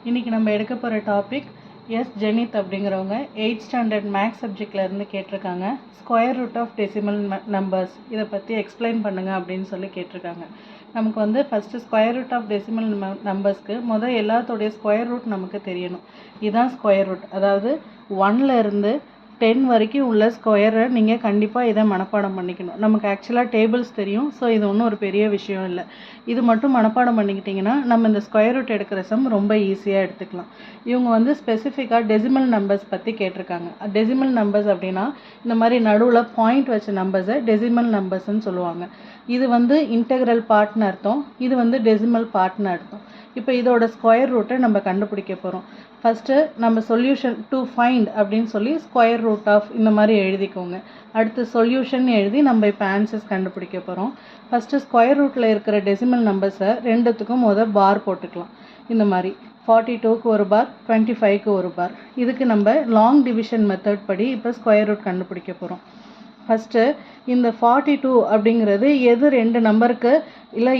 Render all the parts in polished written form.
இன்றைக்கி நம்ம எடுக்க போகிற டாபிக் ஜெனித் அப்படிங்கிறவங்க 8th ஸ்டாண்டர்ட் மேக்ஸ் சப்ஜெக்ட்லேருந்து கேட்டிருக்காங்க. Square root of decimal numbers இதை பற்றி எக்ஸ்பிளைன் பண்ணுங்கள் அப்படின்னு சொல்லி கேட்டிருக்காங்க. நமக்கு வந்து first square root of decimal நம்பர்ஸ்க்கு எல்லாத்தோடைய ஸ்கொயர் ரூட் நமக்கு தெரியணும். இதுதான் ஸ்கொயர் ரூட், அதாவது 1ல் இருந்து 10 வரைக்கும் உள்ள ஸ்கொயரை நீங்கள் கண்டிப்பாக இதை மனப்பாடம் பண்ணிக்கணும். நமக்கு ஆக்சுவலாக டேபிள்ஸ் தெரியும், ஸோ இது ஒன்றும் ஒரு பெரிய விஷயம் இல்லை. இது மட்டும் மனப்பாடம் பண்ணிக்கிட்டிங்கன்னா நம்ம இந்த ஸ்கொயர் ரூட் எடுக்கிற சம் ரொம்ப ஈஸியாக எடுத்துக்கலாம். இவங்க வந்து ஸ்பெசிஃபிக்காக டெசிமல் நம்பர்ஸ் பற்றி கேட்டிருக்காங்க. டெசிமல் நம்பர்ஸ் அப்படின்னா இந்த மாதிரி நடுவில் பாயிண்ட் வச்ச நம்பர்ஸை டெசிமல் நம்பர்ஸ்ன்னு சொல்லுவாங்க. இது வந்து இன்டெக்ரல் பார்ட்னு அர்த்தம், இது வந்து டெசிமல் பார்ட்னு அர்த்தம். இப்போ இதோட ஸ்கொயர் ரூட்டை நம்ம கண்டுபிடிக்க போகிறோம். ஃபஸ்ட்டு நம்ம சொல்யூஷன் டு ஃபைண்ட் அப்படின்னு சொல்லி ஸ்கொயர் ரூட் ஆஃப் இந்த மாதிரி எழுதிக்கோங்க. அடுத்து சொல்யூஷன் எழுதி நம்ம இப்போ ஆன்சர்ஸ் கண்டுபிடிக்க போகிறோம். ஃபஸ்ட்டு ஸ்கொயர் ரூட்டில் இருக்கிற டெசிமல் நம்பர்ஸை ரெண்டுத்துக்கும் பார் போட்டுக்கலாம். இந்த மாதிரி 42க்கு ஒரு பார், 25க்கு ஒரு பார். இதுக்கு நம்ம லாங் டிவிஷன் மெத்தட் படி இப்போ ஸ்கொயர் ரூட் கண்டுபிடிக்க போகிறோம். ஃபஸ்ட்டு இந்த 42 அப்படிங்கிறது எது ரெண்டு நம்பருக்கு இல்லை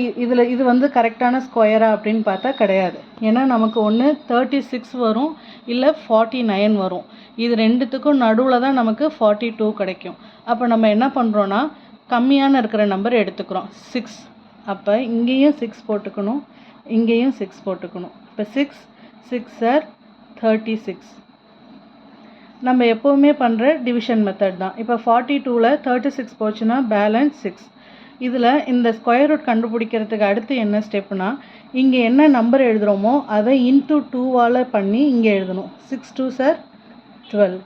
இது வந்து கரெக்டான ஸ்கொயரா அப்படின்னு பார்த்தா கிடையாது. ஏன்னா நமக்கு ஒன்று 36 வரும், இல்லை 49 வரும். இது ரெண்டுத்துக்கும் நடுவில் தான் நமக்கு 42 கிடைக்கும். அப்போ நம்ம என்ன பண்ணுறோன்னா கம்மியான இருக்கிற நம்பர் எடுத்துக்கிறோம் 6. அப்போ இங்கேயும் 6 போட்டுக்கணும், இங்கேயும் 6 போட்டுக்கணும். இப்போ 6 ஆர் 36. நம்ம எப்போவுமே பண்ணுற டிவிஷன் மெத்தட் தான். இப்போ 42ல் 36 போச்சுன்னா பேலன்ஸ் 6. இதில் இந்த ஸ்கொயர் ரூட் கண்டுபிடிக்கிறதுக்கு அடுத்து என்ன ஸ்டெப்னா, இங்கே என்ன நம்பர் எழுதுகிறோமோ அதை இன்ட்டு 2வால் பண்ணி இங்கே எழுதணும். 6 2s are 12.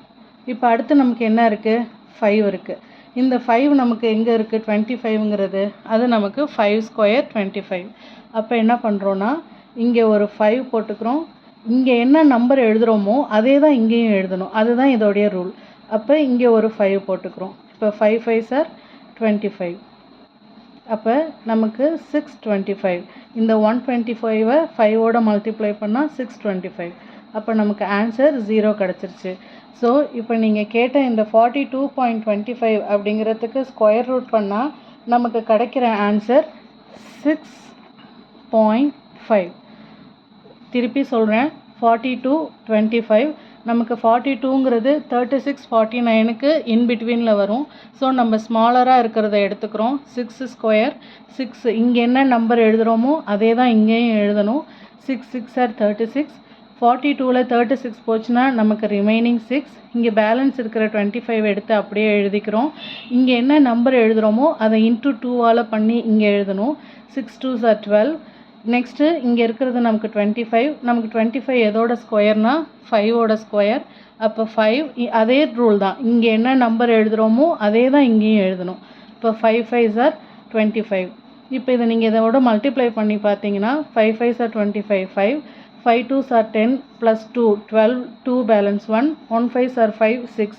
இப்போ அடுத்து நமக்கு என்ன இருக்குது, 5 இருக்குது. இந்த 5 நமக்கு எங்கே இருக்குது, 25ங்கிறது, அது நமக்கு 5 ஸ்கொயர் 25. அப்போ என்ன பண்ணுறோன்னா இங்கே ஒரு 5 போட்டுக்கிறோம். இங்கே என்ன நம்பர் எழுதுகிறோமோ அதே தான் இங்கேயும் எழுதணும், அதுதான் இதோடைய ரூல். அப்போ இங்கே ஒரு 5 போட்டுக்கிறோம். இப்போ 5 5s are 25. அப்போ நமக்கு 625. இந்த 125-ஐ 5ஓட மல்டிப்ளை பண்ணால் 625. அப்போ நமக்கு ஆன்சர் 0 கிடச்சிருச்சு. ஸோ இப்போ நீங்கள் கேட்ட இந்த 42.25 அப்படிங்கிறதுக்கு ஸ்கொயர் ரூட் பண்ணால் நமக்கு கிடைக்கிற ஆன்சர் 6.5. திருப்பி சொல்கிறேன், 42.25. நமக்கு 42ங்கிறது 36 49க்கு இன்பிட்வீனில் வரும். ஸோ நம்ம ஸ்மாலராக இருக்கிறத எடுத்துக்கிறோம். 6 ஸ்கொயர் 6. இங்கே என்ன நம்பர் எழுதுகிறோமோ அதே தான் இங்கேயும் எழுதணும். 6 6 ஆர் 36. 42ல் 36 போச்சுன்னா நமக்கு ரிமைனிங் 6. இங்கே பேலன்ஸ் இருக்கிற 25 எடுத்து அப்படியே எழுதிக்கிறோம். இங்கே என்ன நம்பர் எழுதுகிறோமோ அதை இன்ட்டு 2வால் பண்ணி இங்கே எழுதணும். 6 2s are 12. நெக்ஸ்ட்டு இங்கே இருக்கிறது நமக்கு 25. நமக்கு 25 எதோட ஸ்கொயர்னா 5ஓட ஸ்கொயர். அப்போ 5 அதே ரூல் தான், இங்கே என்ன நம்பர் எழுதுகிறோமோ அதே தான் இங்கேயும் எழுதணும். இப்போ 5 5s are 25. இப்போ இதை நீங்கள் இதோட மல்டிப்ளை பண்ணி பார்த்தீங்கன்னா 5 5s are 25 5. 5 2s are 10 + 2 12. 2 balance 1. 1 5s are 5 6.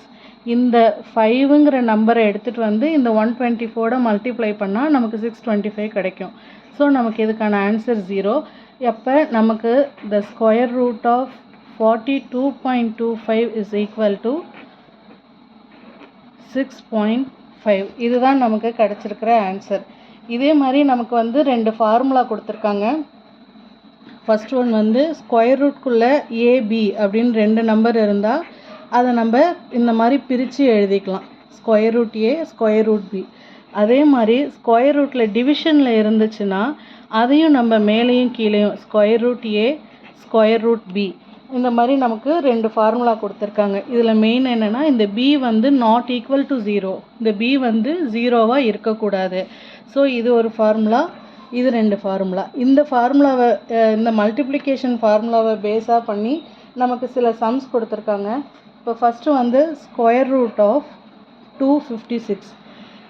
இந்த 5ங்கிற நம்பரை எடுத்துகிட்டு வந்து இந்த 124ஓட மல்டிப்ளை பண்ணால் நமக்கு 625 கிடைக்கும். ஸோ நமக்கு இதுக்கான ஆன்சர் 0. அப்போ நமக்கு the square root of 42.25 is equal to 6.5. இதுதான் நமக்கு கிடச்சிருக்கிற ஆன்சர். இதே மாதிரி நமக்கு வந்து 2 ஃபார்முலா கொடுத்துருக்காங்க. ஃபஸ்ட் ஒன் வந்து ஸ்கொயர் ரூட்குள்ளே ஏபி அப்படின்னு 2 நம்பர் இருந்தால் அதை நம்ம இந்த மாதிரி பிரித்து எழுதிக்கலாம். ஸ்கொயர் ரூட் ஏ, ஸ்கொயர் ரூட் பி. அதே மாதிரி ஸ்கொயர் ரூட்டில் டிவிஷனில் இருந்துச்சுன்னா அதையும் நம்ம மேலேயும் கீழேயும் ஸ்கொயர் ரூட் ஏ, ஸ்கொயர் ரூட் பி, இந்த மாதிரி நமக்கு 2 ஃபார்முலா கொடுத்துருக்காங்க. இதில் மெயின் என்னென்னா இந்த பி வந்து நாட் ஈக்குவல் டு 0. இந்த பி வந்து 0வாக இருக்கக்கூடாது. ஸோ இது ஒரு ஃபார்முலா, இது 2 ஃபார்முலா. இந்த ஃபார்முலாவை இந்த மல்டிப்ளிகேஷன் ஃபார்முலாவை பேஸாக பண்ணி நமக்கு சில சம்ஸ் கொடுத்துருக்காங்க. இப்போ ஃபஸ்ட்டு வந்து ஸ்கொயர் ரூட் ஆஃப் 256.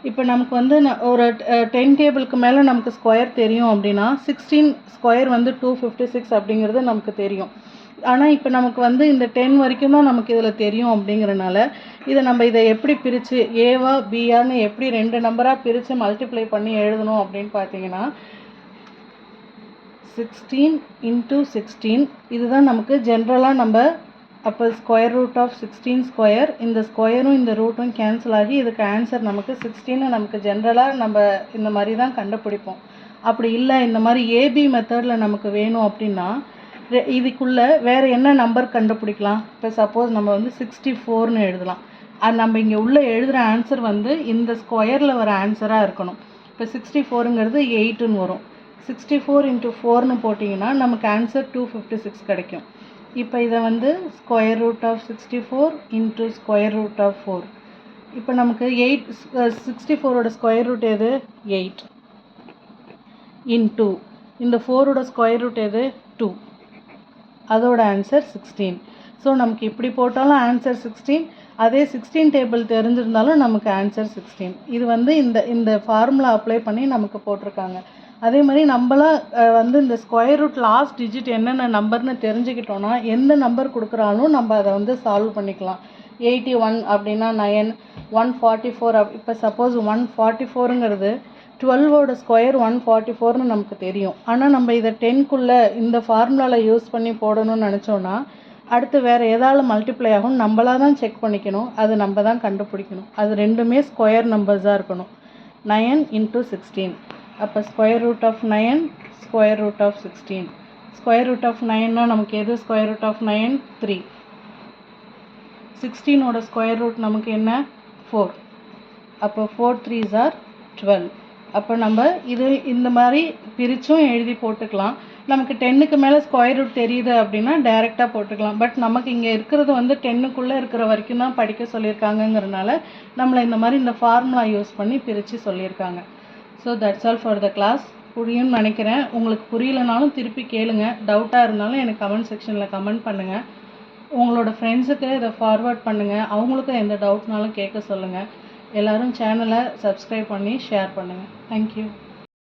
இப்போ நமக்கு வந்து ஒரு 10 டேபிளுக்கு மேலே நமக்கு ஸ்கொயர் தெரியும் அப்படின்னா 16 ஸ்கொயர் வந்து 256 அப்படிங்கிறது நமக்கு தெரியும். ஆனால் இப்போ நமக்கு வந்து இந்த 10 வரைக்கும் தான் நமக்கு இதில் தெரியும். அப்படிங்கிறனால இதை எப்படி பிரித்து ஏவா பிஆன்னு எப்படி 2 நம்பராக பிரித்து மல்டிப்ளை பண்ணி எழுதணும் அப்படின்னு பார்த்தீங்கன்னா 16 × 16. இதுதான் நமக்கு ஜென்ரலாக நம்ம அப்போ ஸ்கொயர் ரூட் ஆஃப் 16 ஸ்கொயர், இந்த ஸ்கொயரும் இந்த ரூட்டும் கேன்சல் ஆகி இதுக்கு ஆன்சர் நமக்கு 16. நமக்கு ஜென்ரலாக நம்ம இந்த மாதிரி தான் கண்டுபிடிப்போம். அப்படி இல்லை இந்த மாதிரி ஏபி மெத்தடில் நமக்கு வேணும் அப்படின்னா இதுக்குள்ளே வேறு என்ன நம்பர் கண்டுபிடிக்கலாம்? இப்போ சப்போஸ் நம்ம வந்து 64ன்னு எழுதலாம். அது நம்ம இங்கே உள்ளே எழுதுகிற ஆன்சர் வந்து இந்த ஸ்கொயரில் வர ஆன்சராக இருக்கணும். இப்போ 64ங்கிறது 8ன்னு வரும். 64 × 4ன்னு போட்டிங்கன்னா நமக்கு ஆன்சர் 256 கிடைக்கும். இப்போ இதை வந்து square root of 64 × square root of 4. இப்போ நமக்கு 64ஓட ஸ்கொயர் ரூட் எது? 8 இன்ட்டு இந்த 4ஓட ஸ்கொயர் ரூட் எது? 2. அதோட ஆன்சர் 16. ஸோ நமக்கு இப்படி போட்டாலும் ஆன்சர் 16. அதே 16 டேபிள் தெரிஞ்சிருந்தாலும் நமக்கு ஆன்சர் 16. இது வந்து இந்த ஃபார்முலா அப்ளை பண்ணி நமக்கு போட்டிருக்காங்க. அதே மாதிரி நம்மளாம் வந்து இந்த ஸ்கொயர் ரூட் லாஸ்ட் டிஜிட் என்னென்ன நம்பர்னு தெரிஞ்சுக்கிட்டோன்னா எந்த நம்பர் கொடுக்குறாலும் நம்ம அதை வந்து சால்வ் பண்ணிக்கலாம். 81 அப்படின்னா 9, 144 இப்போ சப்போஸ் 144ங்கிறது 12ஓட ஸ்கொயர் 144ன்னு நமக்கு தெரியும். ஆனால் நம்ம இதை 10க்குள்ளே இந்த ஃபார்முலாவில் யூஸ் பண்ணி போடணும்னு நினச்சோன்னா அடுத்து வேறு ஏதாவது மல்டிப்ளை ஆகும், நம்மளாக தான் செக் பண்ணிக்கணும், அது நம்ம தான் கண்டுபிடிக்கணும். அது ரெண்டுமே ஸ்கொயர் நம்பர்ஸாக இருக்கணும். 9 × 16. அப்போ square root of 9 square root of 16. Square root of 9னா நமக்கு எது ஸ்கொயர் ரூட் ஆஃப் 9? 3. 16ஓட ஸ்கொயர் ரூட் நமக்கு என்ன? 4. அப்போ 4 3s are 12. அப்போ நம்ம இது இந்த மாதிரி பிரித்தும் எழுதி போட்டுக்கலாம். நமக்கு 10க்கு மேலே ஸ்கொயர் ரூட் தெரியுது அப்படின்னா டைரெக்டாக போட்டுக்கலாம். பட் நமக்கு இங்கே இருக்கிறது வந்து 10க்குள்ளே இருக்கிற வரைக்கும் தான் படிக்க சொல்லியிருக்காங்கங்கிறனால நம்மளை இந்த மாதிரி இந்த ஃபார்முலா யூஸ் பண்ணி பிரித்து சொல்லியிருக்காங்க. So that's all for the class. புரியும்னு நினைக்கிறேன். உங்களுக்கு புரியலனாலும் திருப்பி கேளுங்க. டவுட்டாக இருந்தாலும் எனக்கு கமெண்ட் செக்ஷனில் கமெண்ட் பண்ணுங்கள். உங்களோட ஃப்ரெண்ட்ஸுக்கு இதை ஃபார்வர்ட் பண்ணுங்கள். அவங்களுக்கும் எந்த டவுட்னாலும் கேட்க சொல்லுங்கள். எல்லோரும் சேனலை சப்ஸ்கிரைப் பண்ணி ஷேர் பண்ணுங்கள். தேங்க்யூ.